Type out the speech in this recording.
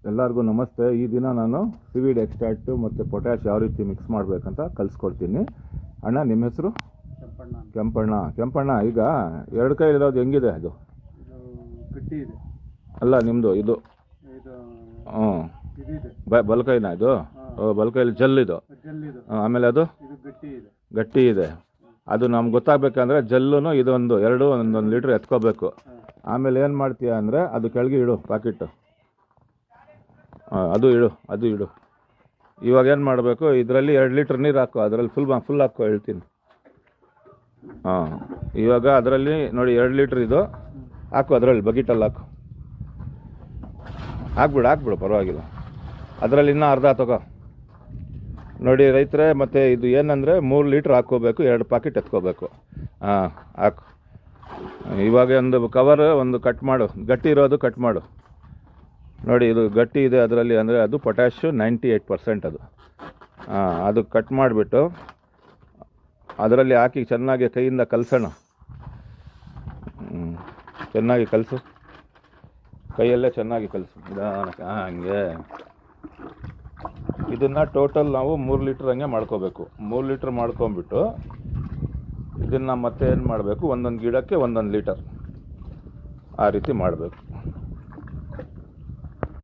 ಎಲ್ಲರಿಗೂ ನಮಸ್ತೆ. ಈ ದಿನ ನಾನು ಸಿವಿಡ್ ಎಕ್ಸ್ಟ್ರಾಕ್ಟು ಮತ್ತು ಪೊಟ್ಯಾಶ್ ಯಾವ ರೀತಿ ಮಿಕ್ಸ್ ಮಾಡಬೇಕಂತ ಕಲಿಸ್ಕೊಡ್ತೀನಿ. ಅಣ್ಣ, ನಿಮ್ಮ ಹೆಸರು? ಕೆಂಪಣ್ಣ. ಈಗ ಎರಡು ಕೈ ಇರೋದು ಹೆಂಗಿದೆ? ಅದು ಗಟ್ಟಿ ಇದೆ ಅಲ್ಲ, ನಿಮ್ಮದು ಇದು ಹ್ಞೂ ಬಲಕೈನಾ? ಇದು ಬಲಕೈಲಿ ಜಲ್ಲಿದು. ಆಮೇಲೆ ಅದು ಗಟ್ಟಿ ಇದೆ. ಅದು ನಮ್ಗೆ ಗೊತ್ತಾಗಬೇಕಂದ್ರೆ ಜಲ್ಲೂ ಇದೊಂದು ಒಂದೊಂದು ಲೀಟ್ರ್ ಎತ್ಕೋಬೇಕು. ಆಮೇಲೆ ಏನು ಮಾಡ್ತೀಯ ಅಂದರೆ ಅದು ಕೆಳಗೆ ಇಡು ಪ್ಯಾಕೆಟು. ಅದು ಇಡು. ಇವಾಗ ಏನು ಮಾಡಬೇಕು, ಇದರಲ್ಲಿ 2 ಲೀಟ್ರ್ ನೀರು ಹಾಕು. ಅದರಲ್ಲಿ ಫುಲ್ ಹಾಕೋ ಹೇಳ್ತೀನಿ. ಇವಾಗ ಅದರಲ್ಲಿ ನೋಡಿ 2 ಲೀಟ್ರ್ ಇದು ಹಾಕು. ಅದರಲ್ಲಿ ಬಕೆಟಲ್ಲಿ ಹಾಕ್ಬಿಡು ಪರವಾಗಿಲ್ಲ. ಅದರಲ್ಲಿ ಇನ್ನೂ ಅರ್ಧ ತಗೋ. ನೋಡಿ ರೈತರೇ, ಮತ್ತು ಇದು ಏನಂದರೆ 3 ಲೀಟ್ರ್ ಹಾಕ್ಕೋಬೇಕು, 2 ಪ್ಯಾಕೆಟ್ ಎತ್ಕೋಬೇಕು. ಹಾಕು. ಇವಾಗ ಒಂದು ಕವರ್ ಒಂದು ಕಟ್ ಮಾಡು, ಗಟ್ಟಿ ಇರೋದು ಕಟ್ ಮಾಡು. ನೋಡಿ ಇದು ಗಟ್ಟಿ ಇದೆ ಅದರಲ್ಲಿ, ಅಂದರೆ ಅದು ಪೊಟ್ಯಾಶು 98% ಅದು. ಅದು ಕಟ್ ಮಾಡಿಬಿಟ್ಟು ಅದರಲ್ಲಿ ಹಾಕಿ ಚೆನ್ನಾಗಿ ಕೈಯಿಂದ ಕಲಸೋಣ. ಚೆನ್ನಾಗಿ ಕಲಸು, ಕೈಯಲ್ಲೇ ಚೆನ್ನಾಗಿ ಕಲಸು ನಿಧಾನಕ್ಕೆ. ಹಂಗೆ ಇದನ್ನು ಟೋಟಲ್ ನಾವು 3 ಲೀಟ್ರ್ ಹಂಗೆ ಮಾಡ್ಕೋಬೇಕು. 3 ಲೀಟ್ರ್ ಮಾಡ್ಕೊಂಬಿಟ್ಟು ಇದನ್ನು ಮತ್ತೆ ಏನು ಮಾಡಬೇಕು, ಒಂದೊಂದು ಗಿಡಕ್ಕೆ 1 ಲೀಟರ್ ಆ ರೀತಿ ಮಾಡಬೇಕು.